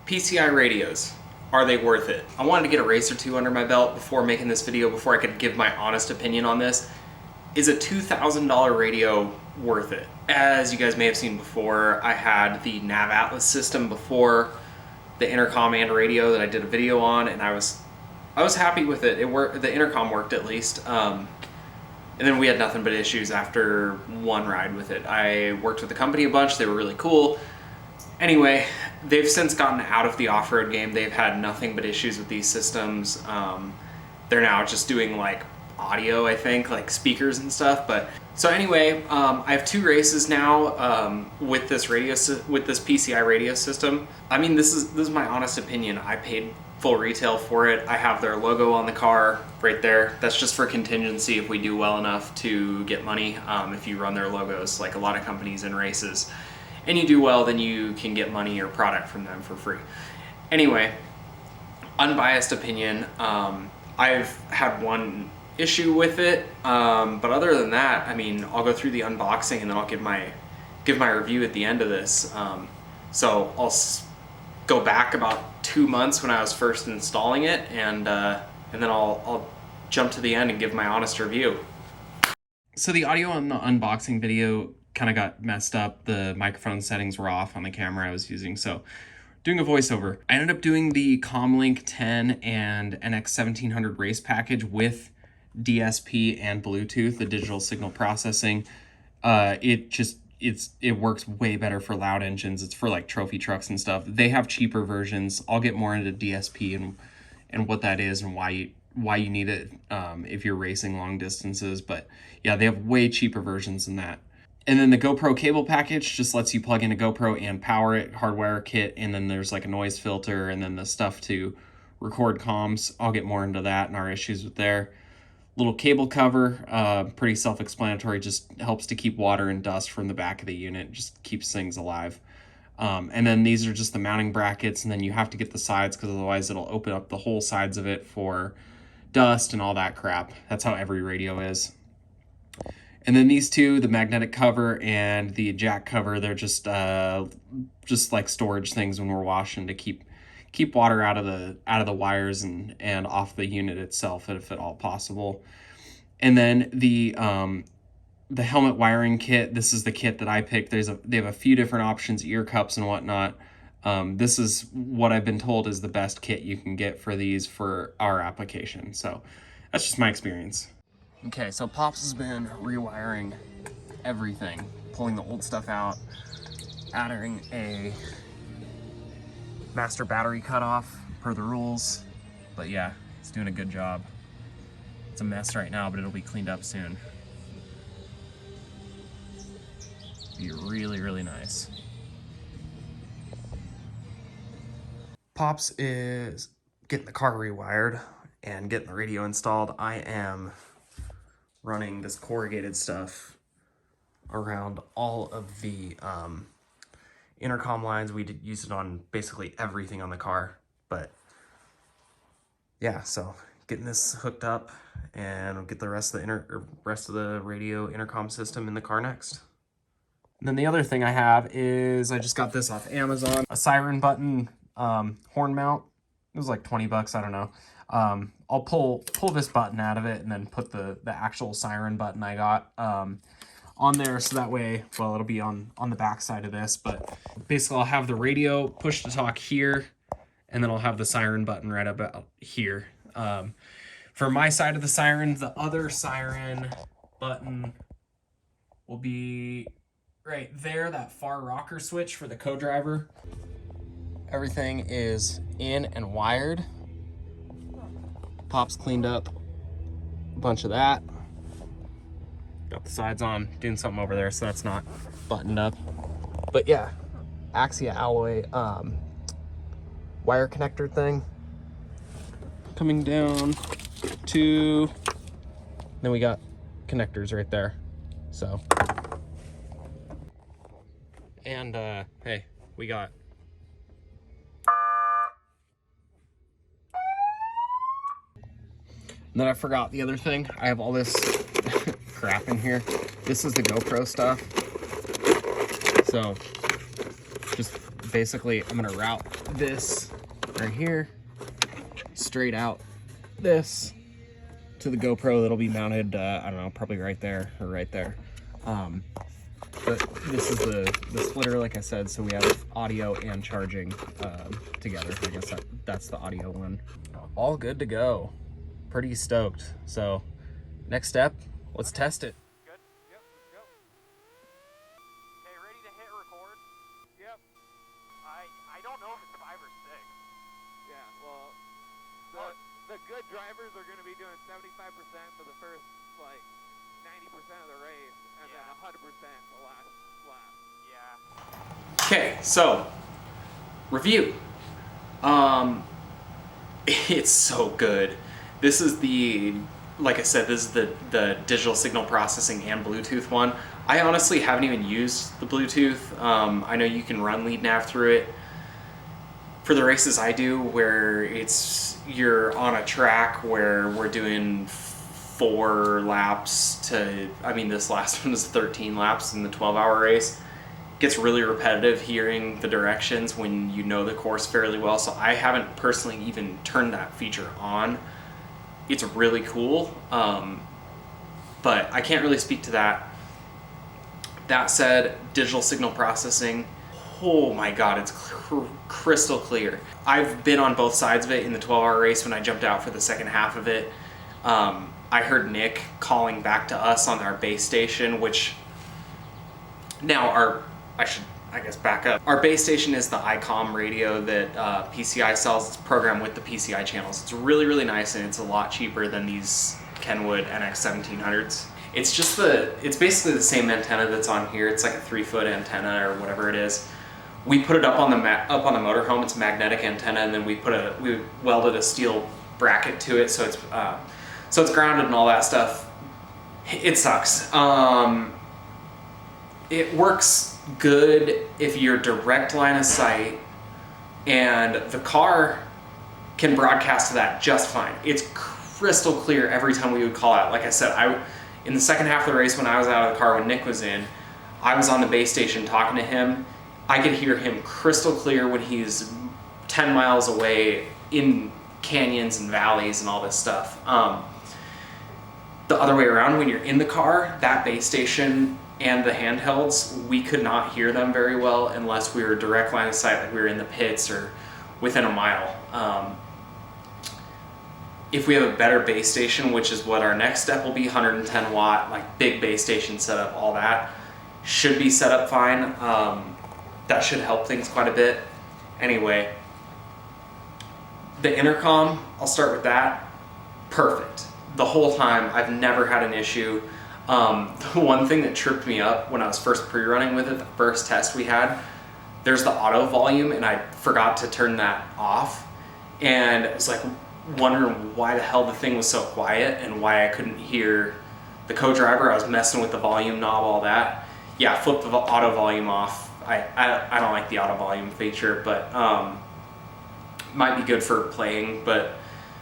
PCI radios, are they worth it? I wanted to get a race or two under my belt before making this video, before I could give my honest opinion on this. Is a $2,000 radio worth it? As you guys may have seen before, I had the Nav Atlas system before, the intercom and radio that I did a video on, and I was happy with it. It worked. The intercom worked at least. And then we had nothing but issues after one ride with it. I worked with the company a bunch. They were really cool. Anyway, they've since gotten out of the off-road game. They've had nothing but issues with these systems. They're now just doing like audio, I think, like speakers and stuff. But so anyway, I have two races now with this PCI radio system. I mean, this is my honest opinion. I paid full retail for it. I have their logo on the car right there. That's just for contingency if we do well enough to get money. If you run their logos, like a lot of companies in races, and you do well, then you can get money or product from them for free. Anyway, unbiased opinion. I've had one issue with it, but other than that, I mean, I'll go through the unboxing and then I'll give my review at the end of this. So I'll go back about 2 months when I was first installing it, and then I'll jump to the end and give my honest review. So the audio on the unboxing video kind of got messed up. The microphone settings were off on the camera I was using, so doing a voiceover. I ended up doing the Comlink 10 and NX1700 race package with DSP and Bluetooth, the digital signal processing. It works way better for loud engines. It's for like trophy trucks and stuff. They have cheaper versions. I'll get more into DSP and what that is and why you need it if you're racing long distances. But yeah, they have way cheaper versions than that. And then the GoPro cable package just lets you plug in a GoPro and power it, hardwire kit, and then there's like a noise filter and then the stuff to record comms. I'll get more into that and our issues with there. Little cable cover, pretty self-explanatory, just helps to keep water and dust from the back of the unit, just keeps things alive. And then these are just the mounting brackets, and then you have to get the sides because otherwise it'll open up the whole sides of it for dust and all that crap. That's how every radio is. And then these two, the magnetic cover and the jack cover, they're just like storage things when we're washing to keep water out of the wires and off the unit itself if at all possible. And then the helmet wiring kit, this is the kit that I picked. They have a few different options, ear cups and whatnot. This is what I've been told is the best kit you can get for these for our application. So that's just my experience. Okay, so Pops has been rewiring everything, pulling the old stuff out, adding a master battery cutoff per the rules. But yeah, he's doing a good job. It's a mess right now, but it'll be cleaned up soon. Be really, really nice. Pops is getting the car rewired and getting the radio installed. I am running this corrugated stuff around all of the intercom lines. We did use it on basically everything on the car, but yeah, so getting this hooked up and we'll get the rest of the radio intercom system in the car next. And then the other thing I have is I just got this off Amazon, a siren button horn mount. It was like 20 bucks, I don't know. I'll pull this button out of it and then put the actual siren button I got on there, so that way, well, it'll be on the back side of this, but basically I'll have the radio push to talk here, and then I'll have the siren button right about here. For my side of the siren, the other siren button will be right there, that far rocker switch for the co-driver. Everything is in and wired. Pop's cleaned up a bunch of that. Got the sides on, doing something over there, so that's not buttoned up. But yeah, Axia alloy wire connector thing coming down to, then we got connectors right there. So, and hey, we got And then I forgot the other thing. I have all this crap in here. This is the GoPro stuff. So just basically I'm gonna route this right here, straight out this to the GoPro that'll be mounted, I don't know, probably right there or right there. But this is the splitter, like I said, so we have audio and charging together. I guess that's the audio one. All good to go. Pretty stoked. So next step, let's test it. Good? Yep, let's go. Okay, ready to hit record? Yep. I don't know if it's 5 or 6. Yeah, well, the good drivers are going to be doing 75% for the first, like, 90% of the race, and then 100% the last lap. Yeah. Okay, so review. It's so good. This is the, like I said, this is the digital signal processing and Bluetooth one. I honestly haven't even used the Bluetooth. I know you can run lead nav through it. For the races I do, where you're on a track where we're doing 4 laps to, I mean, this last one is 13 laps in the 12-hour race. It gets really repetitive hearing the directions when you know the course fairly well, so I haven't personally even turned that feature on. It's really cool, but I can't really speak to that. That said, digital signal processing, oh my god, it's crystal clear. I've been on both sides of it in the 12-hour race when I jumped out for the second half of it. I heard Nick calling back to us on our base station, which now I should back up. Our base station is the ICOM radio that PCI sells. It's programmed with the PCI channels. It's really, really nice, and it's a lot cheaper than these Kenwood NX1700s. It's basically the same antenna that's on here. It's like a 3-foot antenna or whatever it is. We put it up on the motorhome. It's a magnetic antenna, and then we welded a steel bracket to it, so it's grounded and all that stuff. It sucks. It works good if you're direct line of sight, and the car can broadcast to that just fine. It's crystal clear every time we would call out. Like I said, in the second half of the race when I was out of the car when Nick was in, I was on the base station talking to him. I could hear him crystal clear when he's 10 miles away in canyons and valleys and all this stuff. The other way around, when you're in the car, that base station and the handhelds, we could not hear them very well unless we were direct line of sight, like we were in the pits or within a mile. If we have a better base station, which is what our next step will be, 110 watt, like big base station setup, all that should be set up fine. That should help things quite a bit. Anyway, the intercom, I'll start with that. Perfect. The whole time, I've never had an issue. The one thing that tripped me up when I was first pre-running with it, the first test we had, there's the auto volume, and I forgot to turn that off. And it was like wondering why the hell the thing was so quiet and why I couldn't hear the co-driver. I was messing with the volume knob, all that. Yeah, flip the auto volume off. I don't like the auto volume feature, but might be good for playing, but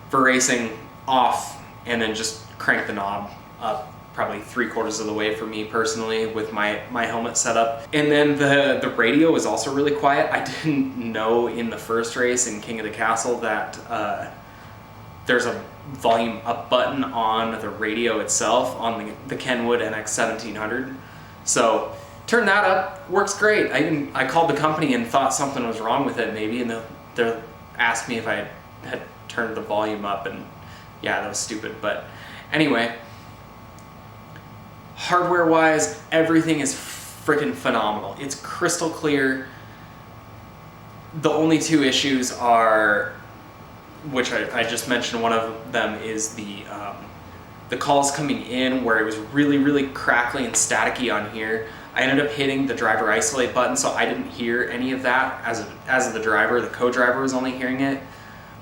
for racing, off, and then just crank the knob up probably 3/4 of the way for me personally with my helmet setup. And then the radio is also really quiet. I didn't know in the first race in King of the Castle that there's a volume up button on the radio itself on the Kenwood NX1700. So turn that up, works great. I called the company and thought something was wrong with it maybe, and they asked me if I had turned the volume up, and yeah, that was stupid. But anyway, hardware wise, everything is freaking phenomenal. It's crystal clear. The only 2 issues are, which I just mentioned, one of them is the calls coming in where it was really, really crackly and staticky on here. I ended up hitting the driver isolate button, so I didn't hear any of that as the driver. The co-driver was only hearing it.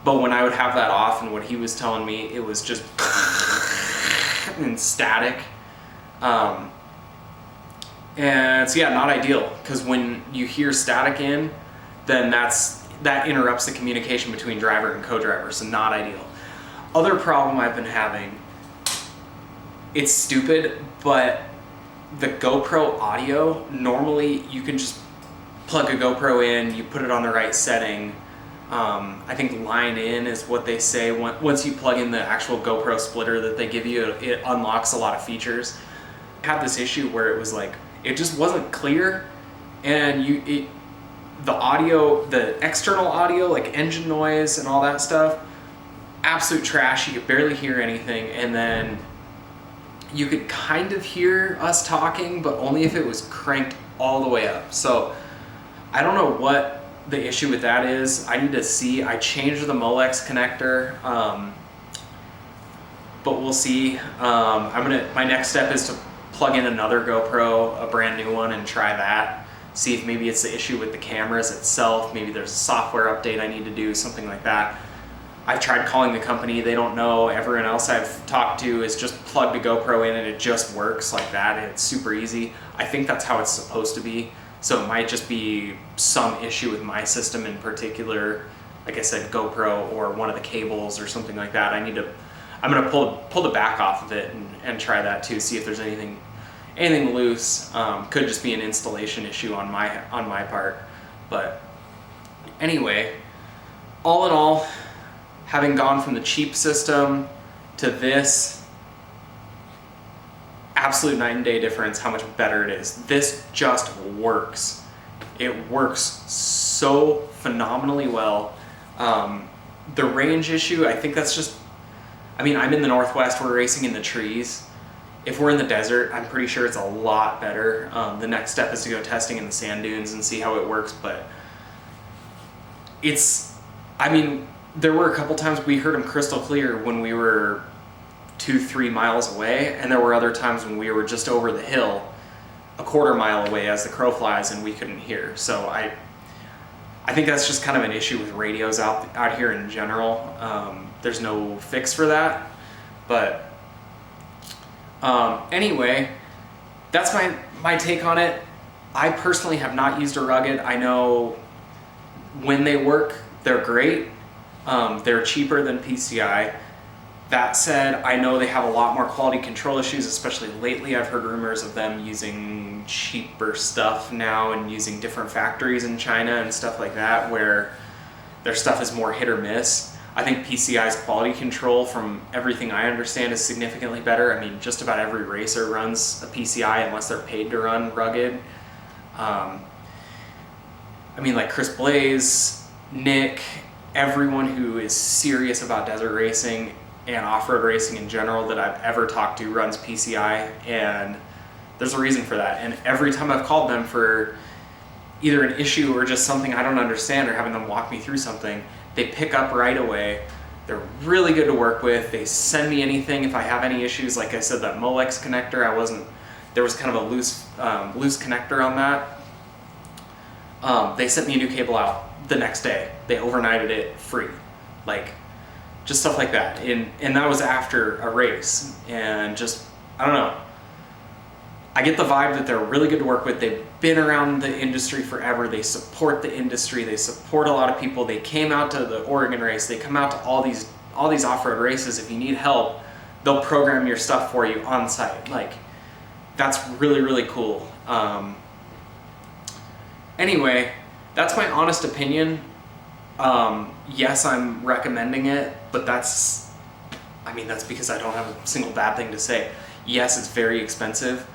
But when I would have that off and what he was telling me, it was just and static. And so yeah, not ideal, because when you hear static in, then that interrupts the communication between driver and co-driver, so not ideal. Other problem I've been having, it's stupid, but the GoPro audio, normally you can just plug a GoPro in, you put it on the right setting. I think line in is what they say. Once you plug in the actual GoPro splitter that they give you, it unlocks a lot of features. I had this issue where it was like, it just wasn't clear, and the audio, the external audio, like engine noise and all that stuff, absolute trash. You could barely hear anything, and then you could kind of hear us talking, but only if it was cranked all the way up. So I don't know what the issue with that is. I need to see. I changed the Molex connector, but we'll see. My next step is to plug in another GoPro, a brand new one, and try that. See if maybe it's the issue with the cameras itself. Maybe there's a software update I need to do, something like that. I've tried calling the company, they don't know. Everyone else I've talked to is just plugged a GoPro in and it just works like that. It's super easy. I think that's how it's supposed to be. So it might just be some issue with my system in particular. Like I said, GoPro or one of the cables or something like that. I'm gonna pull the back off of it and try that too, see if there's anything loose. Could just be an installation issue on my part. But anyway, all in all, having gone from the cheap system to this, absolute night and day difference how much better it is. This just works. It works so phenomenally well. The range issue, I think that's just, I'm in the Northwest, we're racing in the trees. If we're in the desert, I'm pretty sure it's a lot better. The next step is to go testing in the sand dunes and see how it works, but there were a couple times we heard them crystal clear when we were 2-3 miles away, and there were other times when we were just over the hill, a quarter mile away as the crow flies, and we couldn't hear. So I think that's just kind of an issue with radios out here in general. There's no fix for that, but anyway, that's my take on it. I personally have not used a Rugged. I know when they work, they're great. They're cheaper than PCI. That said, I know they have a lot more quality control issues, especially lately. I've heard rumors of them using cheaper stuff now and using different factories in China and stuff like that, where their stuff is more hit or miss. I think PCI's quality control, from everything I understand, is significantly better. Just about every racer runs a PCI unless they're paid to run Rugged. Like Chris Blaze, Nick, everyone who is serious about desert racing and off-road racing in general that I've ever talked to runs PCI, and there's a reason for that. And every time I've called them for either an issue or just something I don't understand, or having them walk me through something, they pick up right away. They're really good to work with. They send me anything if I have any issues. Like I said, that Molex connector, there was kind of a loose connector on that. They sent me a new cable out the next day. They overnighted it free. Just stuff like that. And that was after a race. And just, I don't know. I get the vibe that they're really good to work with. They've been around the industry forever. They support the industry. They support a lot of people. They came out to the Oregon race. They come out to all these off-road races. If you need help, they'll program your stuff for you on site. That's really, really cool. Anyway, that's my honest opinion. Yes, I'm recommending it, but that's because I don't have a single bad thing to say. Yes, it's very expensive,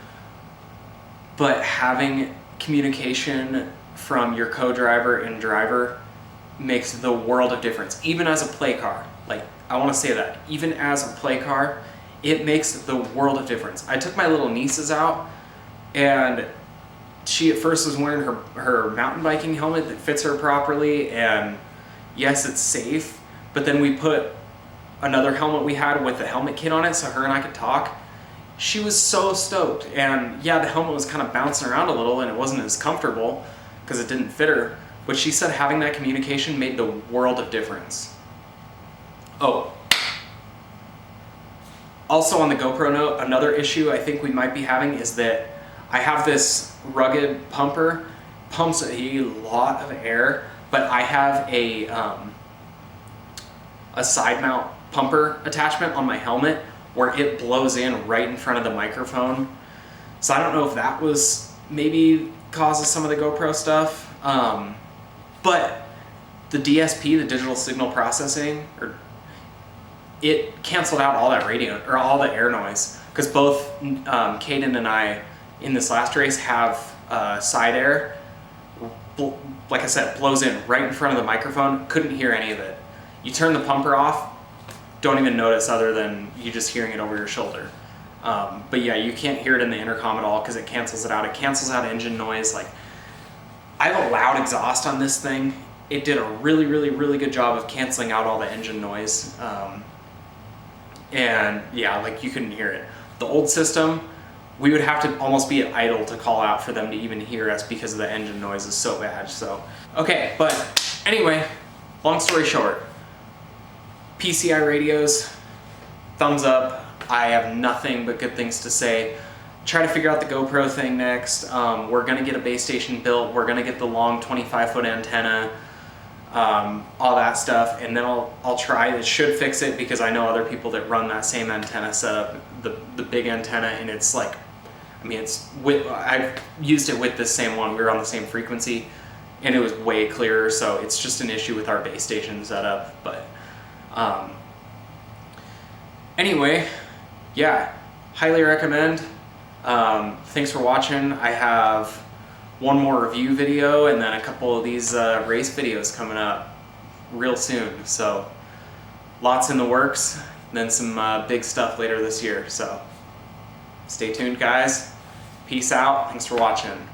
but having communication from your co-driver and driver makes the world of difference. Even as a play car, I want to say that, even as a play car, it makes the world of difference. I took my little nieces out, and she at first was wearing her mountain biking helmet that fits her properly, and yes, it's safe, but then we put another helmet we had with the helmet kit on it so her and I could talk. She was so stoked, and yeah, the helmet was kind of bouncing around a little and it wasn't as comfortable because it didn't fit her, but she said having that communication made the world of difference. Oh, also on the GoPro note, another issue I think we might be having is that I have this Rugged pumper, pumps a lot of air, but I have a side mount pumper attachment on my helmet where it blows in right in front of the microphone. So I don't know if that was maybe causes some of the GoPro stuff, But the DSP, the digital signal processing, it canceled out all that radio or all the air noise, because both Caden and I in this last race have side air. Like I said, blows in right in front of the microphone. Couldn't hear any of it. You turn the pumper off, don't even notice other than you just hearing it over your shoulder. But yeah, you can't hear it in the intercom at all because it cancels it out. It cancels out engine noise. Like, I have a loud exhaust on this thing. It did a really, really, really good job of canceling out all the engine noise. And yeah, like you couldn't hear it. The old system, we would have to almost be at idle to call out for them to even hear us because the engine noise is so bad. So, okay, but anyway, long story short, PCI radios, thumbs up. I have nothing but good things to say. Try to figure out the GoPro thing next. We're gonna get a base station built. We're gonna get the long 25-foot antenna, all that stuff, and then I'll try. It should fix it because I know other people that run that same antenna setup, the big antenna, and it's like, I mean, I've used it with this same one. We were on the same frequency, and it was way clearer. So it's just an issue with our base station setup. But anyway, yeah, highly recommend. Thanks for watching. I have one more review video and then a couple of these race videos coming up real soon. So lots in the works, then some big stuff later this year. So stay tuned, guys. Peace out. Thanks for watching.